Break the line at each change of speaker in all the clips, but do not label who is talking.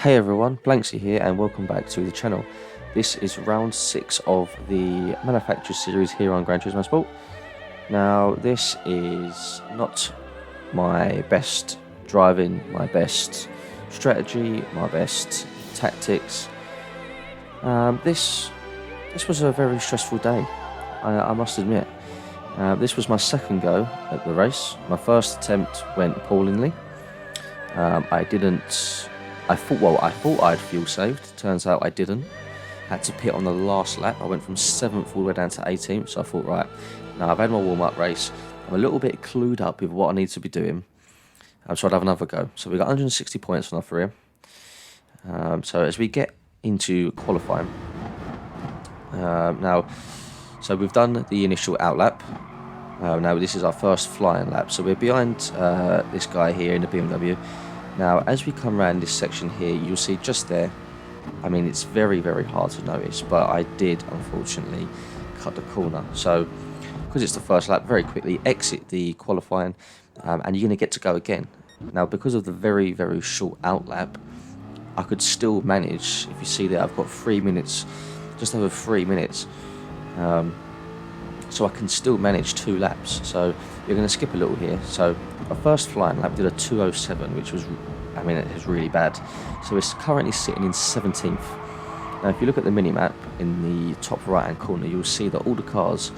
Hey everyone, Blanksy here and welcome back to the channel. This is round 6 of the Manufacturers series here on Gran Turismo Sport. Now this is not my best driving, my best strategy, my best tactics. This was a very stressful day, I must admit. This was my second go at the race. My first attempt went appallingly. I thought I'd fuel saved. Turns out I didn't. Had to pit on the last lap. I went from 7th all the way down to 18th. So I thought, right, now I've had my warm-up race. I'm a little bit clued up with what I need to be doing. So I'd have another go. So we got 160 points on our career. So as we get into qualifying, so we've done the initial out lap. Now this is our first flying lap. So we're behind this guy here in the BMW. Now, as we come around this section here, you'll see just there, I mean, it's very, very hard to notice, but I did, unfortunately, cut the corner. So, because it's the first lap, very quickly exit the qualifying, and you're going to get to go again. Now, because of the very, very short out lap, I could still manage, if you see there, I've got 3 minutes, just over 3 minutes, so I can still manage 2 laps. So, you're going to skip a little here. So, our first flying lap did a 2:07, which was, I mean, it was really bad. So it's currently sitting in 17th. Now, if you look at the mini-map in the top right-hand corner, you'll see that all the cars,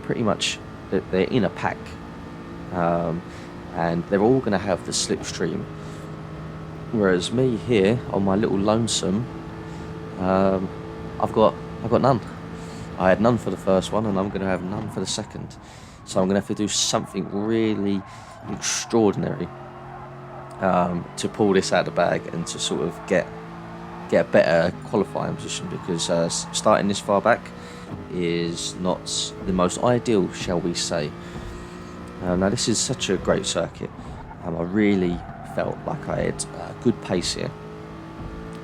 pretty much, they're in a pack. And they're all going to have the slipstream. Whereas me here, on my little lonesome, I've got none. I had none for the first one, and I'm going to have none for the second. So I'm going to have to do something really extraordinary to pull this out of the bag and to sort of get a better qualifying position, because starting this far back is not the most ideal, shall we say. Now this is such a great circuit. I really felt like I had good pace here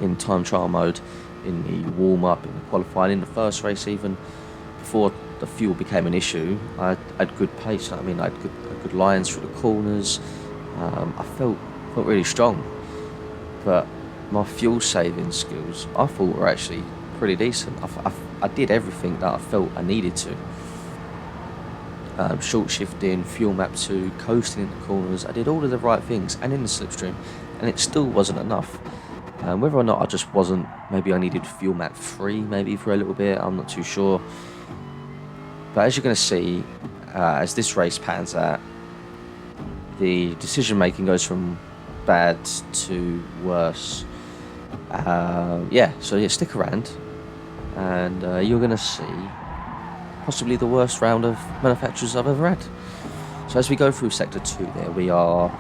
in time trial mode, in the warm-up, in the qualifying, in the first race even, before the fuel became an issue. I had good pace. I mean, I had good lines through the corners. I felt really strong, but my fuel saving skills, I thought, were actually pretty decent. I did everything that I felt I needed to. Short shifting, fuel map 2, coasting in the corners. I did all of the right things, and in the slipstream, and it still wasn't enough. Whether or not I just wasn't, maybe I needed fuel map 3 maybe for a little bit, I'm not too sure. But as you're going to see, as this race pans out, the decision making goes from bad to worse. So stick around, and you're going to see possibly the worst round of manufacturers I've ever had. So as we go through sector 2 there, we are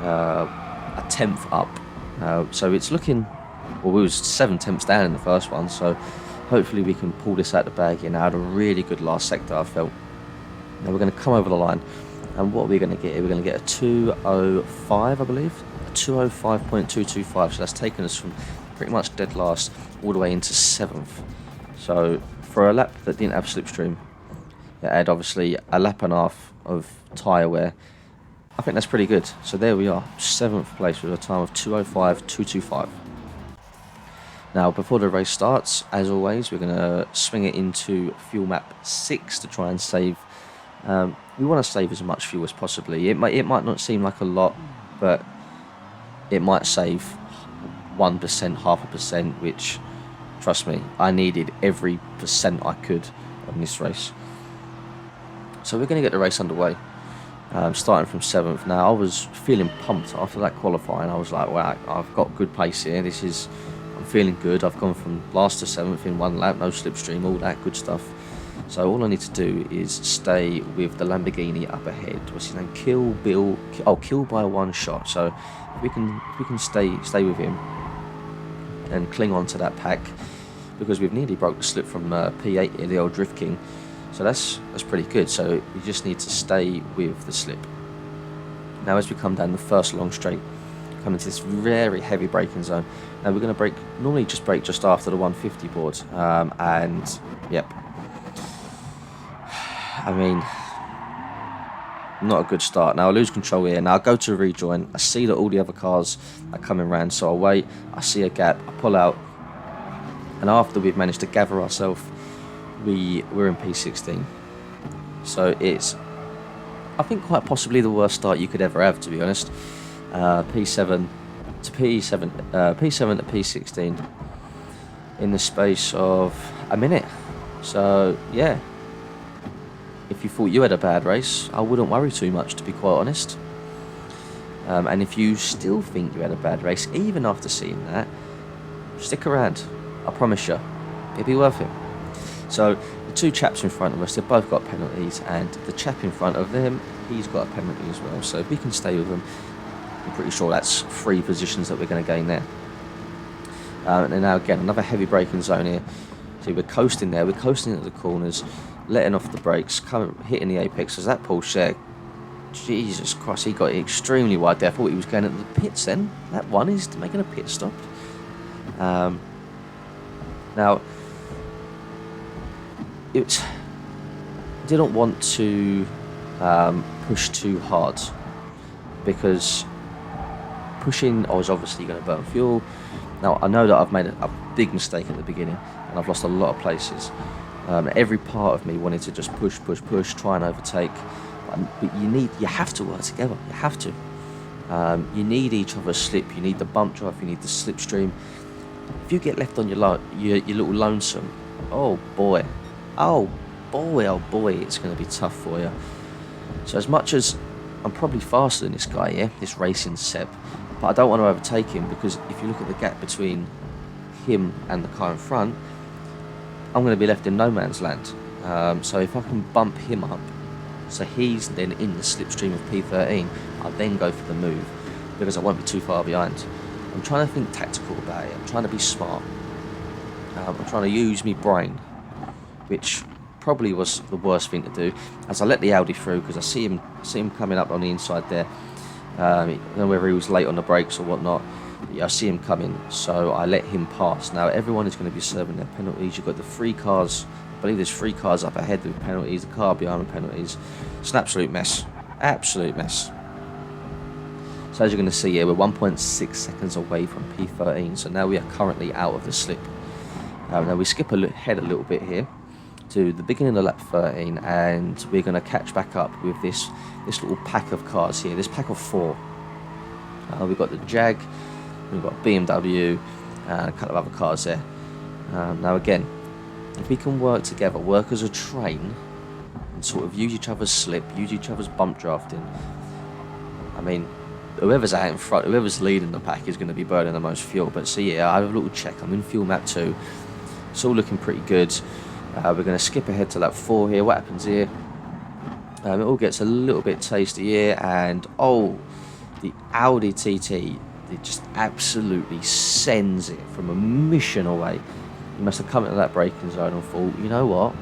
a 10th up. So it's looking, well, we was 7 tenths down in the first one, so hopefully we can pull this out the bag here. Now, I had a really good last sector, I felt. Now we're going to come over the line, and what we're going to get, we're going to get a 2:05, I believe, a 2:05.225. So that's taken us from pretty much dead last all the way into 7th. So for a lap that didn't have slipstream, it had obviously a lap and a half of tyre wear. I think that's pretty good. So there we are, 7th place with a time of 2:05.225. Now, before the race starts, as always, we're going to swing it into fuel map 6 to try and save. We want to save as much fuel as possibly. It might not seem like a lot, but it might save 1%, 0.5%, which, trust me, I needed every percent I could on this race. So we're going to get the race underway. Starting from 7th. Now, I was feeling pumped after that qualifying. I was like, wow, I've got good pace here. I'm feeling good. I've gone from last to 7th in 1 lap, no slipstream, all that good stuff. So all I need to do is stay with the Lamborghini up ahead. What's his name? Kill by 1 shot. So if we can stay with him and cling on to that pack, because we've nearly broke the slip from P8 here, the old Drift King. So that's pretty good. So we just need to stay with the slip. Now, as we come down the first long straight, come into this very heavy braking zone. Now we're going to normally just brake just after the 150 board, and yep, I mean, Not a good start. Now I lose control here. Now I go to rejoin. I see that all the other cars are coming round, so I wait. I see a gap. I pull out. And after we've managed to gather ourselves, we're in P16. So it's, I think, quite possibly the worst start you could ever have, to be honest. P7 to P16 in the space of a minute. So yeah, if you thought you had a bad race, I wouldn't worry too much, to be quite honest. And if you still think you had a bad race, even after seeing that, stick around. I promise you, it'll be worth it. So the two chaps in front of us, they've both got penalties, and the chap in front of them, he's got a penalty as well. So if we can stay with them, I'm pretty sure that's 3 positions that we're going to gain there. And then now again, another heavy braking zone here. See, we're coasting there, we're coasting at the corners, letting off the brakes, hitting the apex. As that Porsche there, Jesus Christ, he got extremely wide there. I thought he was going into the pits then. That one is making a pit stop. Now, didn't want to push too hard, because pushing, I was obviously going to burn fuel. Now, I know that I've made a big mistake at the beginning, and I've lost a lot of places. Every part of me wanted to just push, try and overtake. But you have to work together. You have to. You need each other's slip. You need the bump drive. You need the slipstream. If you get left on your little lonesome, oh boy, it's going to be tough for you. So as much as I'm probably faster than this guy here, this racing Seb, but I don't want to overtake him, because if you look at the gap between him and the car in front, I'm going to be left in no man's land. So if I can bump him up, so he's then in the slipstream of P13, I'll then go for the move, because I won't be too far behind. I'm trying to think tactical about it. I'm trying to be smart. I'm trying to use my brain, which probably was the worst thing to do. As I let the Audi through, because I see him coming up on the inside there. I don't know whether he was late on the brakes or whatnot. Yeah, I see him coming, so I let him pass. Now everyone is going to be serving their penalties. You've got the 3 cars. I believe there's 3 cars up ahead with penalties. The car behind with penalties. It's an absolute mess. Absolute mess. So as you're going to see here, we're 1.6 seconds away from P13. So now we are currently out of the slip. Now we skip ahead a little bit here to the beginning of lap 13, and we're going to catch back up with this little pack of cars here. This pack of 4. We've got the Jag, we've got BMW, and a couple of other cars there. Now again, if we can work together, work as a train, and sort of use each other's slip, use each other's bump drafting, I mean, whoever's out in front, whoever's leading the pack is going to be burning the most fuel. But see, yeah, I have a little check. I'm in fuel map 2. It's all looking pretty good. We're going to skip ahead to lap 4 here. What happens here? It all gets a little bit tasty here, and oh, the Audi TT, it just absolutely sends it from a mission away. He must have come into that braking zone and thought, you know what,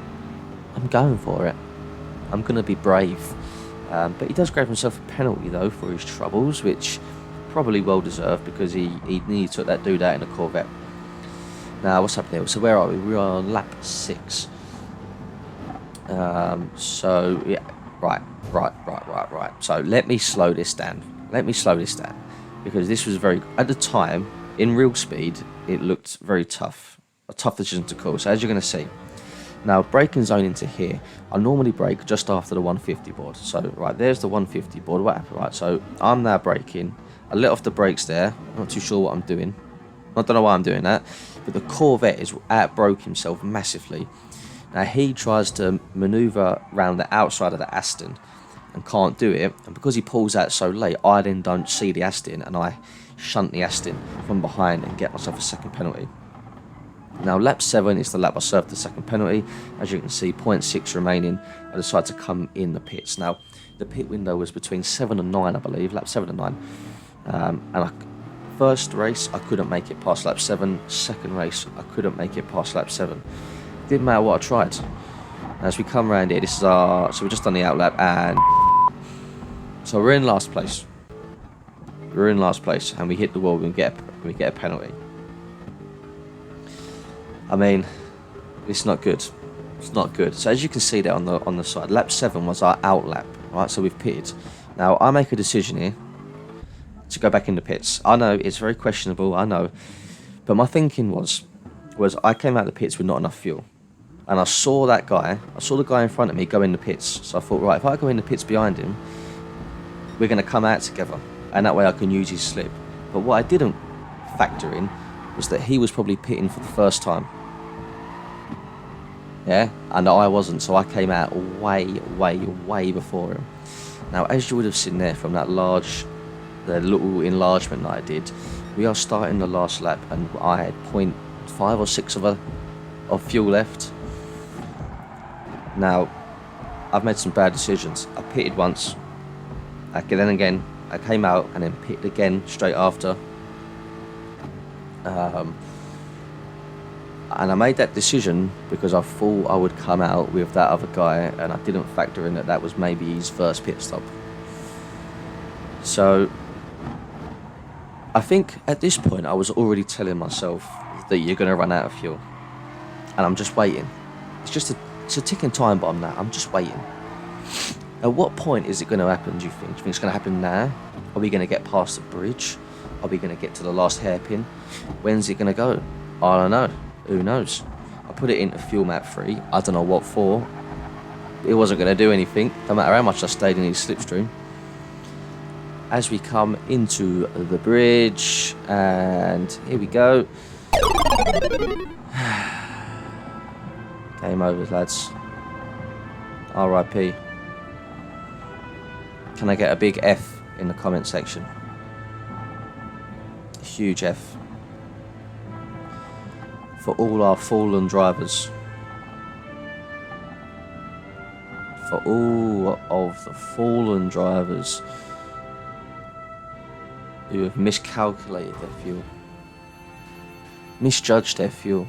I'm going for it. I'm going to be brave. But he does grab himself a penalty though for his troubles, which probably well deserved, because he nearly took that dude out in a Corvette. Now what's happening here? So where are we? We are on lap 6. So yeah, right. So let me slow this down. Because this was very, at the time, in real speed, it looked very tough. A tough decision to call. So as you're going to see, now braking zone into here, I normally brake just after the 150 board. So right, there's the 150 board. What happened? Right, so I'm now braking. I let off the brakes there. I'm not too sure what I'm doing. I don't know why I'm doing that. But the Corvette is outbroke himself massively. Now he tries to manoeuvre around the outside of the Aston and can't do it. And because he pulls out so late, I then don't see the Aston, and I shunt the Aston from behind and get myself a second penalty. Now lap 7 is the lap I served the second penalty. As you can see, 0.6 remaining. I decided to come in the pits. Now the pit window was between 7 and 9, I believe, lap 7 and 9. First race I couldn't make it past lap 7. Second race I couldn't make it past lap 7. Didn't matter what I tried. As we come around here, this is our, so we've just done the outlap, and so we're in last place. And we hit the wall and we get a penalty. I mean, it's not good. It's not good. So as you can see there on the side, lap 7 was our outlap. Right, so we've pitted. Now, I make a decision here to go back in the pits. I know it's very questionable, I know. But my thinking was I came out of the pits with not enough fuel. And I saw the guy in front of me go in the pits. So I thought, right, if I go in the pits behind him, we're going to come out together. And that way I can use his slip. But what I didn't factor in was that he was probably pitting for the first time. Yeah, and I wasn't, so I came out way before him. Now, as you would have seen there from the little enlargement that I did, we are starting the last lap, and I had 0.5 or 6 of fuel left. Now, I've made some bad decisions. I pitted once, then again, I came out and then pitted again straight after. And I made that decision because I thought I would come out with that other guy, and I didn't factor in that was maybe his first pit stop. So I think at this point I was already telling myself that you're going to run out of fuel, and I'm just waiting. It's a ticking time bomb now. I'm just waiting. At what point is it going to happen, do you think? Do you think it's going to happen now? Are we going to get past the bridge? Are we going to get to the last hairpin? When's it going to go? I don't know. Who knows? I put it into fuel map 3. I don't know what for. It wasn't going to do anything, no matter how much I stayed in his slipstream. As we come into the bridge, and here we go. Game over, lads. RIP. Can I get a big F in the comment section? A huge F. For all our fallen drivers. For all of the fallen drivers who have miscalculated their fuel, misjudged their fuel,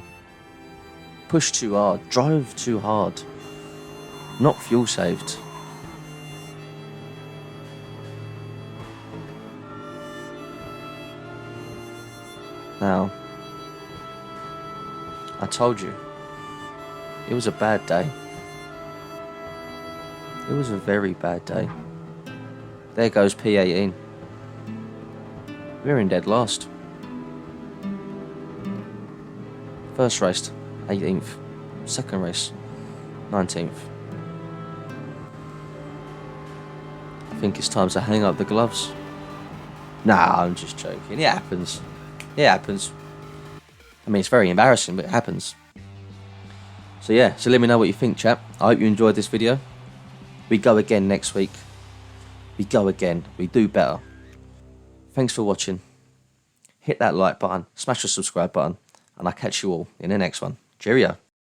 pushed too hard, drove too hard, not fuel saved. Now, I told you, it was a bad day. It was a very bad day. There goes P18. We're in dead last. First race, 18th. Second race, 19th. I think it's time to hang up the gloves. Nah, I'm just joking. It happens. It happens. I mean, it's very embarrassing, but it happens. So yeah, so let me know what you think, chap. I hope you enjoyed this video. We go again next week. We go again. We do better. Thanks for watching. Hit that like button, smash the subscribe button, and I'll catch you all in the next one. Cheerio.